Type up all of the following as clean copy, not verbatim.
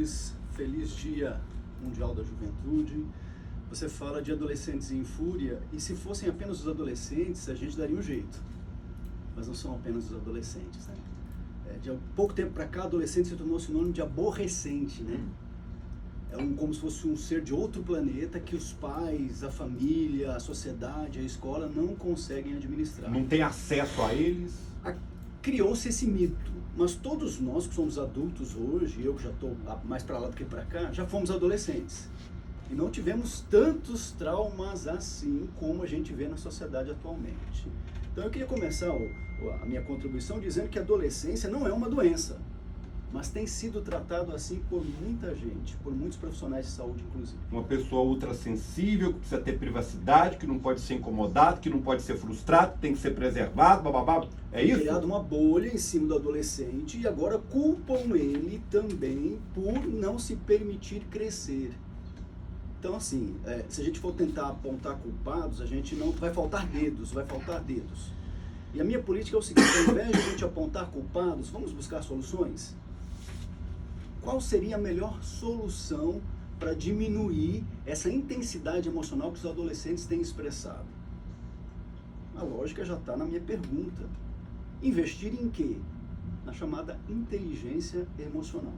diz Feliz Dia Mundial da Juventude, você fala de adolescentes em fúria, e se fossem apenas os adolescentes, a gente daria um jeito. Mas não são apenas os adolescentes, né? De pouco tempo para cá, adolescente se tornou sinônimo de aborrecente, né? Como se fosse um ser de outro planeta que os pais, a família, a sociedade, a escola não conseguem administrar. Não tem acesso a eles. Criou-se esse mito, mas todos nós que somos adultos hoje, eu que já estou mais para lá do que para cá, já fomos adolescentes. E não tivemos tantos traumas assim como a gente vê na sociedade atualmente. Então eu queria começar a minha contribuição dizendo que a adolescência não é uma doença, mas tem sido tratado assim por muita gente, por muitos profissionais de saúde, inclusive. Uma pessoa ultrassensível, que precisa ter privacidade, que não pode ser incomodado, que não pode ser frustrado, tem que ser preservado, bababá. É isso? Criado uma bolha em cima do adolescente e agora culpam ele também por não se permitir crescer. Então, assim, se a gente for tentar apontar culpados, a gente não vai faltar dedos, vai faltar dedos. E a minha política é o seguinte: ao invés de a gente apontar culpados, vamos buscar soluções. Qual seria a melhor solução para diminuir essa intensidade emocional que os adolescentes têm expressado? A lógica já está na minha pergunta. Investir em quê? Na chamada inteligência emocional,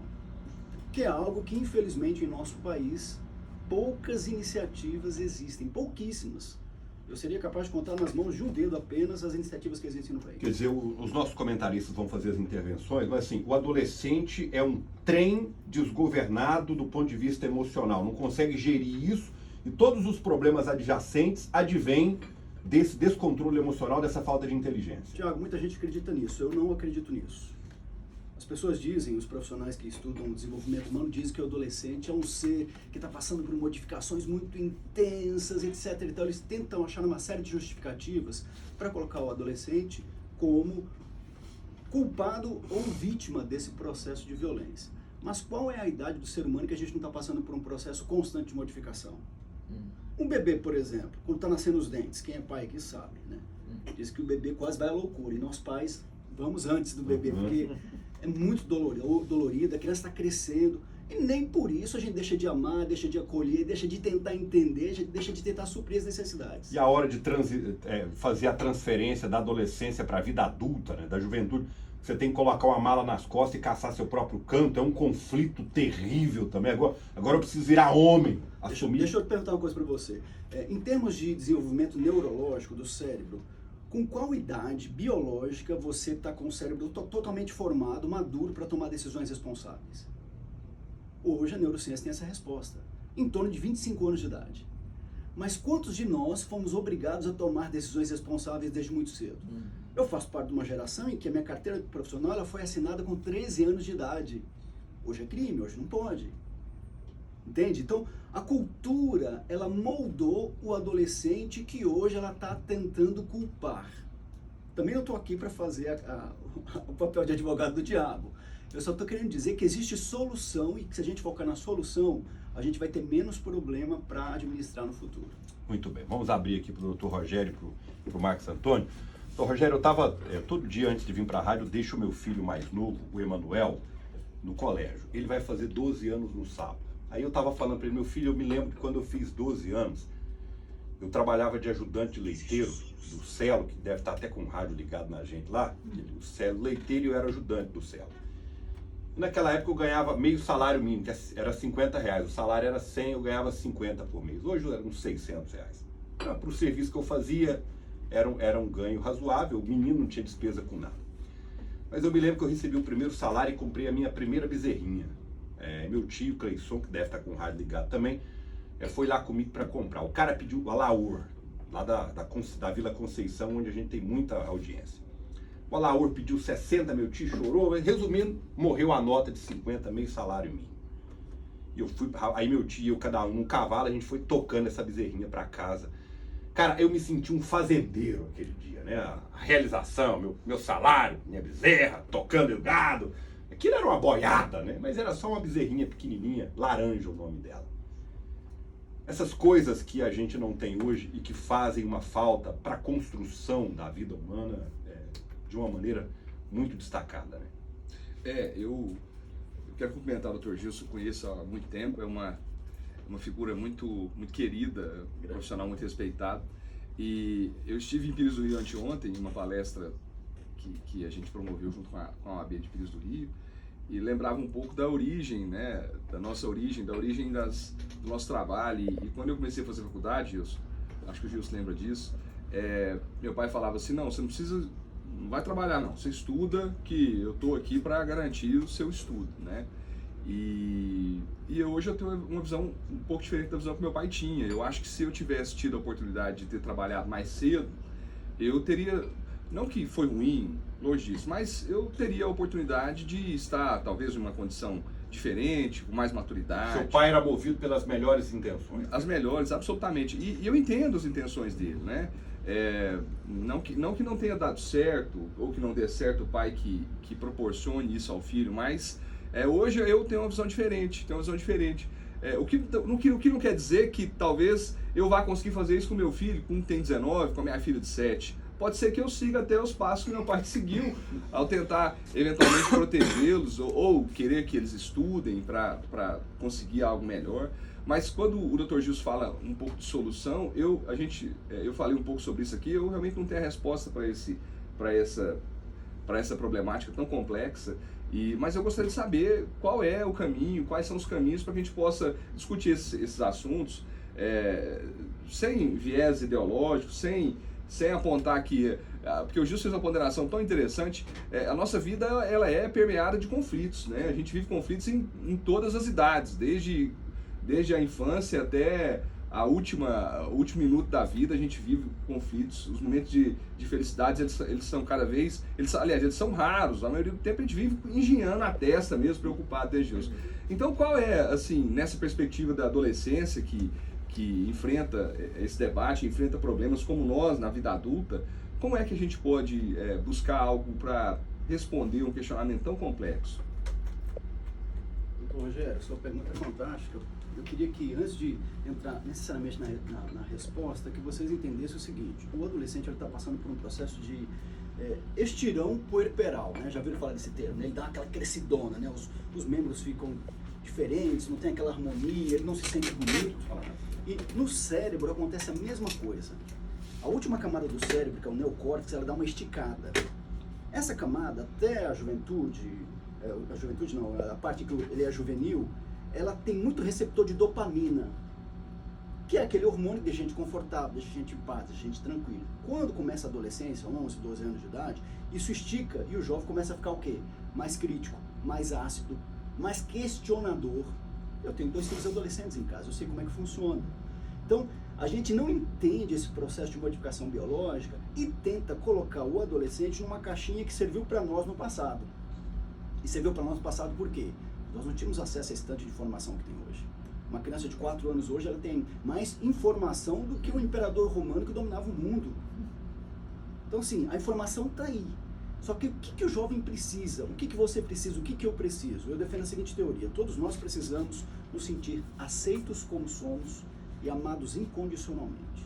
que é algo que, infelizmente, em nosso país, poucas iniciativas existem, pouquíssimas. Eu seria capaz de contar nas mãos de um dedo apenas as iniciativas que existem no país. Quer dizer, os nossos comentaristas vão fazer as intervenções, mas assim, o adolescente é um trem desgovernado do ponto de vista emocional, não consegue gerir isso e todos os problemas adjacentes advêm desse descontrole emocional, dessa falta de inteligência. Tiago, muita gente acredita nisso, eu não acredito nisso. As pessoas dizem, os profissionais que estudam o desenvolvimento humano dizem que o adolescente é um ser que está passando por modificações muito intensas, etc. Então eles tentam achar uma série de justificativas para colocar o adolescente como culpado ou vítima desse processo de violência. Mas qual é a idade do ser humano que a gente não está passando por um processo constante de modificação? Um bebê, por exemplo, quando está nascendo os dentes, quem é pai aqui sabe, né? Diz que o bebê quase vai à loucura e nós pais vamos antes do bebê, porque é muito dolorido, a criança está crescendo e nem por isso a gente deixa de amar, deixa de acolher, deixa de tentar entender, deixa de tentar suprir as necessidades. E a hora de fazer a transferência da adolescência para a vida adulta, né, da juventude, você tem que colocar uma mala nas costas e caçar seu próprio canto, é um conflito terrível também. Agora eu preciso virar homem, assumir. Deixa eu te perguntar uma coisa para você. Em termos de desenvolvimento neurológico do cérebro, com qual idade biológica você está com o cérebro totalmente formado, maduro para tomar decisões responsáveis? Hoje a neurociência tem essa resposta, em torno de 25 anos de idade. Mas quantos de nós fomos obrigados a tomar decisões responsáveis desde muito cedo? Eu faço parte de uma geração em que a minha carteira profissional ela foi assinada com 13 anos de idade. Hoje é crime, hoje não pode. Entende? Então, a cultura, ela moldou o adolescente que hoje ela está tentando culpar. Também eu estou aqui para fazer o papel de advogado do diabo. Eu só estou querendo dizer que existe solução e que se a gente focar na solução, a gente vai ter menos problema para administrar no futuro. Muito bem, vamos abrir aqui para o Dr. Rogério e para o Marcos Antônio. Dr. Rogério, eu estava, todo dia antes de vir para a rádio, eu deixo o meu filho mais novo, o Emanuel, no colégio. Ele vai fazer 12 anos no sábado. Aí eu estava falando para ele, meu filho, eu me lembro que quando eu fiz 12 anos, eu trabalhava de ajudante leiteiro do Celo, que deve estar até com o rádio ligado na gente lá, o Celo leiteiro, e eu era ajudante do Celo. E naquela época eu ganhava meio salário mínimo, que era R$50, o salário era 100, eu ganhava 50 por mês. Hoje era uns R$600. Para o serviço que eu fazia, era um ganho razoável, o menino não tinha despesa com nada. Mas eu me lembro que eu recebi o primeiro salário e comprei a minha primeira bezerrinha. Meu tio, Cleison, que deve estar com o rádio ligado também, foi lá comigo para comprar. O cara pediu o Alaur, lá da Vila Conceição, onde a gente tem muita audiência. O Alaur pediu 60, meu tio chorou, mas resumindo, morreu a nota de 50, meio salário mínimo. E aí meu tio e eu, cada um num cavalo, a gente foi tocando essa bezerrinha para casa. Cara, eu me senti um fazendeiro aquele dia, né? A realização, meu salário, minha bezerra, tocando o gado. Aquilo era uma boiada, né? Mas era só uma bezerrinha pequenininha, laranja o nome dela. Essas coisas que a gente não tem hoje e que fazem uma falta para a construção da vida humana de uma maneira muito destacada, né? Eu quero cumprimentar o Dr. Gilson, conheço há muito tempo, é uma figura muito querida, profissional muito respeitado. E eu estive em Pires do Rio anteontem, em uma palestra que a gente promoveu junto com a OAB de Pires do Rio, e lembrava um pouco da origem, né, da nossa origem, do nosso trabalho. E quando eu comecei a fazer faculdade, Gilson, acho que o Gilson lembra disso, meu pai falava assim, não, você não vai trabalhar não, você estuda, que eu estou aqui para garantir o seu estudo, né? E hoje eu tenho uma visão um pouco diferente da visão que meu pai tinha. Eu acho que se eu tivesse tido a oportunidade de ter trabalhado mais cedo, eu teria, não que foi ruim, longe disso, mas eu teria a oportunidade de estar talvez em uma condição diferente, com mais maturidade. Seu pai era movido pelas melhores intenções. As melhores, absolutamente. E eu entendo as intenções dele, né? Não que não tenha dado certo, ou que não dê certo o pai que proporcione isso ao filho, mas hoje eu tenho uma visão diferente, o que não quer dizer que talvez eu vá conseguir fazer isso com meu filho, que tem 19, com a minha filha de 7. Pode ser que eu siga até os passos que meu pai seguiu, ao tentar eventualmente protegê-los ou querer que eles estudem para conseguir algo melhor. Mas quando o Dr. Gilson fala um pouco de solução, eu falei um pouco sobre isso aqui, eu realmente não tenho a resposta para essa problemática tão complexa. Mas eu gostaria de saber qual é o caminho, quais são os caminhos para que a gente possa discutir esses assuntos sem viés ideológico, sem apontar que, porque o Gilson fez uma ponderação tão interessante, a nossa vida ela é permeada de conflitos, né? A gente vive conflitos em todas as idades, desde a infância até o último minuto da vida, a gente vive conflitos. Os momentos de felicidade, eles são eles são raros. A maioria do tempo a gente vive engenhando a testa mesmo, preocupado, né, Gilson? Então, qual é, assim, nessa perspectiva da adolescência que enfrenta esse debate, enfrenta problemas como nós na vida adulta, como é que a gente pode buscar algo para responder um questionamento tão complexo? Doutor Rogério, sua pergunta é fantástica. Eu queria que, antes de entrar necessariamente na resposta, que vocês entendessem o seguinte: o adolescente está passando por um processo de estirão puerperal, né? Já viram falar desse termo, né? Ele dá aquela crescidona, né? Os membros ficam diferentes, não tem aquela harmonia, ele não se sente bonito. E no cérebro acontece a mesma coisa. A última camada do cérebro, que é o neocórtex, ela dá uma esticada. Essa camada, até a juventude não, a parte que ele é juvenil, ela tem muito receptor de dopamina, que é aquele hormônio que deixa a gente confortável, deixa a gente em paz, deixa a gente tranquilo. Quando começa a adolescência, 11, 12 anos de idade, isso estica e o jovem começa a ficar o quê? Mais crítico, mais ácido, mais questionador. Eu tenho 2 filhos adolescentes em casa, eu sei como é que funciona. Então, a gente não entende esse processo de modificação biológica e tenta colocar o adolescente numa caixinha que serviu para nós no passado. E serviu para nós no passado por quê? Nós não tínhamos acesso a esse tanto de informação que tem hoje. Uma criança de 4 anos hoje, ela tem mais informação do que o imperador romano que dominava o mundo. Então, sim, a informação está aí. Só que o que o jovem precisa? O que você precisa? O que eu preciso? Eu defendo a seguinte teoria: todos nós precisamos nos sentir aceitos como somos e amados incondicionalmente.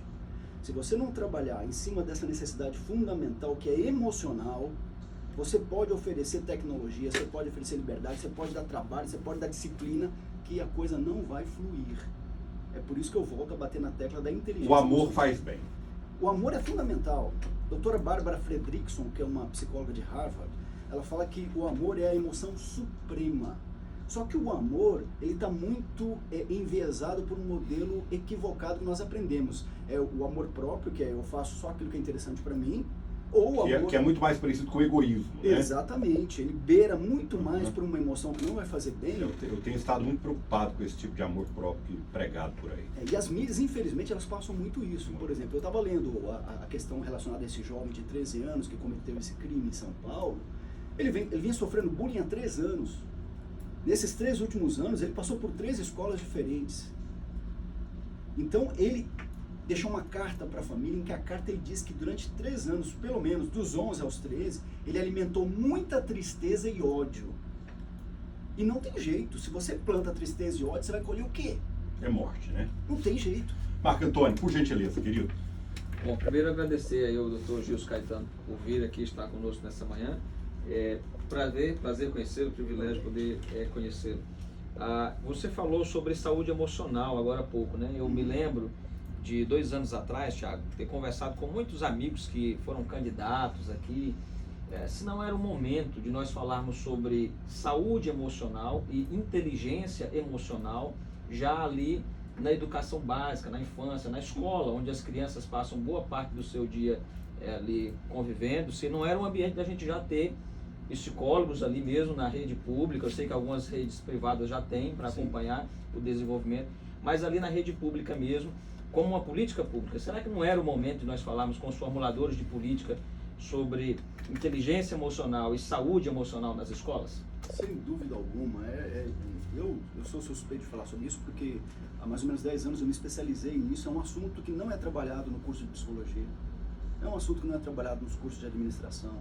Se você não trabalhar em cima dessa necessidade fundamental que é emocional, você pode oferecer tecnologia, você pode oferecer liberdade, você pode dar trabalho, você pode dar disciplina, que a coisa não vai fluir. É por isso que eu volto a bater na tecla da inteligência. O amor faz bem. O amor é fundamental. A doutora Barbara Fredrickson, que é uma psicóloga de Harvard, ela fala que o amor é a emoção suprema. Só que o amor, ele está muito enviesado por um modelo equivocado que nós aprendemos. É o amor próprio, que é eu faço só aquilo que é interessante para mim, ou o amor... que é muito mais parecido com o egoísmo, né? Exatamente. Ele beira muito mais por uma emoção que não vai fazer bem. Eu tenho estado muito preocupado com esse tipo de amor próprio pregado por aí. E as mídias, infelizmente, elas passam muito isso. Por exemplo, eu estava lendo a questão relacionada a esse jovem de 13 anos que cometeu esse crime em São Paulo. Ele vinha sofrendo bullying há 3 anos. Nesses 3 últimos anos, ele passou por 3 escolas diferentes. Então, ele deixou uma carta para a família, em que a carta ele diz que durante 3 anos, pelo menos, dos 11 aos 13, ele alimentou muita tristeza e ódio. E não tem jeito. Se você planta tristeza e ódio, você vai colher o quê? É morte, né? Não tem jeito. Marco Antônio, por gentileza, querido. Bom, primeiro agradecer aí ao Dr. Gilson Caetano por vir aqui estar conosco nessa manhã. prazer conhecê-lo, privilégio poder conhecê-lo. Você falou sobre saúde emocional agora há pouco, né? Eu me lembro de 2 anos atrás, Thiago, ter conversado com muitos amigos que foram candidatos aqui, se não era o momento de nós falarmos sobre saúde emocional e inteligência emocional já ali na educação básica, na infância, na escola, onde as crianças passam boa parte do seu dia ali convivendo, se não era um ambiente da gente já ter psicólogos ali mesmo na rede pública. Eu sei que algumas redes privadas já têm para acompanhar o desenvolvimento, mas ali na rede pública mesmo, como uma política pública, será que não era o momento de nós falarmos com os formuladores de política sobre inteligência emocional e saúde emocional nas escolas? Sem dúvida alguma. Eu sou suspeito de falar sobre isso porque há mais ou menos 10 anos eu me especializei nisso. É um assunto que não é trabalhado no curso de psicologia, é um assunto que não é trabalhado nos cursos de administração,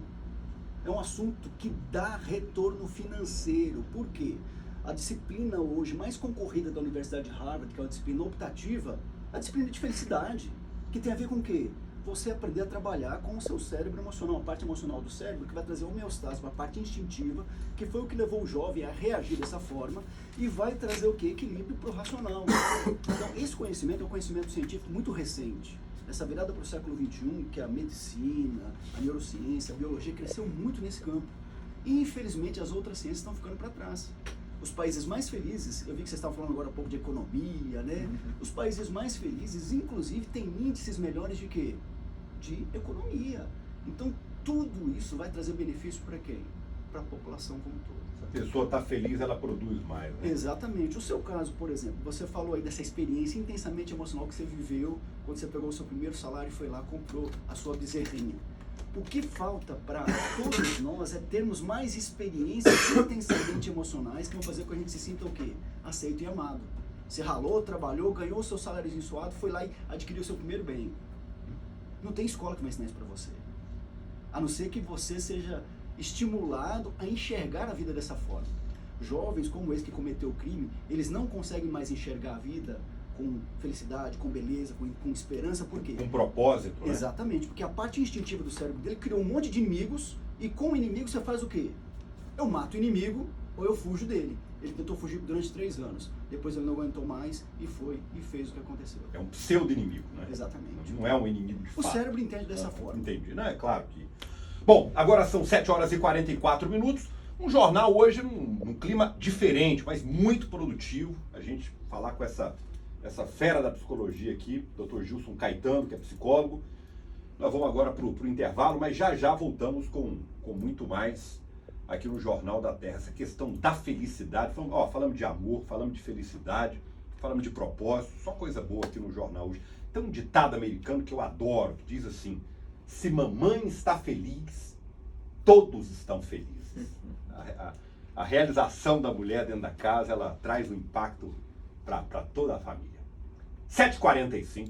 é um assunto que dá retorno financeiro. Por quê? A disciplina hoje mais concorrida da Universidade de Harvard, que é a disciplina optativa, a disciplina de felicidade, que tem a ver com o quê? Você aprender a trabalhar com o seu cérebro emocional, a parte emocional do cérebro, que vai trazer homeostase, uma parte instintiva, que foi o que levou o jovem a reagir dessa forma, e vai trazer o quê? Equilíbrio para o racional. Então, esse conhecimento é um conhecimento científico muito recente. Essa virada para o século XXI, que a medicina, a neurociência, a biologia cresceu muito nesse campo. E, infelizmente, as outras ciências estão ficando para trás. Os países mais felizes, eu vi que vocês estavam falando agora há pouco de economia, né? Os países mais felizes, inclusive, têm índices melhores de quê? De economia. Então, tudo isso vai trazer benefício para quem? Para a população como um todo. Se a pessoa está feliz, ela produz mais, né? Exatamente. O seu caso, por exemplo, você falou aí dessa experiência intensamente emocional que você viveu quando você pegou o seu primeiro salário e foi lá, comprou a sua bezerrinha. O que falta para todos nós é termos mais experiências intensamente emocionais que vão fazer com que a gente se sinta o quê? Aceito e amado. Você ralou, trabalhou, ganhou o seu saláriozinho suado, foi lá e adquiriu o seu primeiro bem. Não tem escola que vai ensinar isso para você. A não ser que você seja estimulado a enxergar a vida dessa forma. Jovens como esse que cometeu o crime, eles não conseguem mais enxergar a vida com felicidade, com beleza, com esperança. Por quê? Com propósito, né? Exatamente, porque a parte instintiva do cérebro dele criou um monte de inimigos, e com o inimigo você faz o quê? Eu mato o inimigo ou eu fujo dele. Ele tentou fugir durante 3 anos, depois ele não aguentou mais e foi e fez o que aconteceu. É um pseudo-inimigo, né? Exatamente. Não é um inimigo de fato. O cérebro entende dessa forma. Entendi, né? É claro que... Bom, agora são 7h44. Um jornal hoje num clima diferente, mas muito produtivo. A gente falar com essa fera da psicologia aqui, Dr. Gilson Caetano, que é psicólogo. Nós vamos agora para o intervalo, mas já voltamos com muito mais aqui no Jornal da Terra. Essa questão da felicidade. Falamos de amor, falamos de felicidade, falamos de propósito, só coisa boa aqui no jornal hoje. Tem um ditado americano que eu adoro, que diz assim: se mamãe está feliz, todos estão felizes. A realização da mulher dentro da casa, ela traz um impacto para toda a família. 7h45.